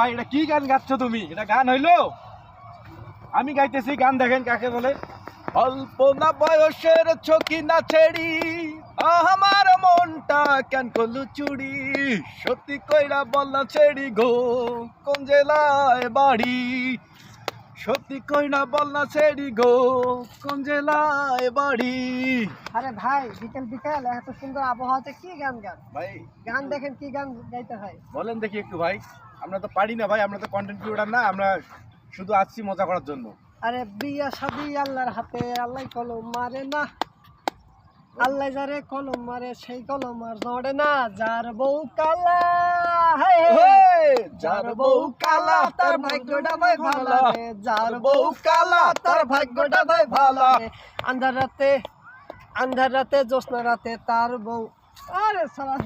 ভাই, এটা কি গান গাচ্ছ তুমি? এটা গান হইলো? আমি গাইতেছি গান, দেখেন কাকে বলে। অল্প না বয়সের ছকি না ছেড়ি, আমার মনটা কেন করলু চুরি, সত্যি কইরা বল না ছেড়ি গো, কোন জেলায় বাড়ি, সত্যি কইরা বল না ছেড়ি গো, কোন জেলায় বাড়ি। আরে ভাই, বিকেল বিকেল এত সুন্দর আবহাওয়াতে কি গান গান ভাই গান দেখেন কি গান গাইতে হয়। বলেন দেখি একটু ভাই, আমরা তো পারি না ভাই, আমরা তো কন্টেন্ট ক্রিয়েটর না, আমরা শুধু আসছি মজা করার জন্য। আরে বিয়া শাদি আল্লাহর হাতে, আল্লাহ কলম মারে না, আল্লাহ যারে কলম মারে সেই কলম আর নড়ে না। যার বউ কালা, হায় হায়, যার বউ কালা তার ভাগ্যটা ভাই ভালো রে, যার বউ কালা তার ভাগ্যটা ভাই ভালো রে। আন্ধার রাতে জ্যোৎস্না রাতে তার বউ, আরে সালা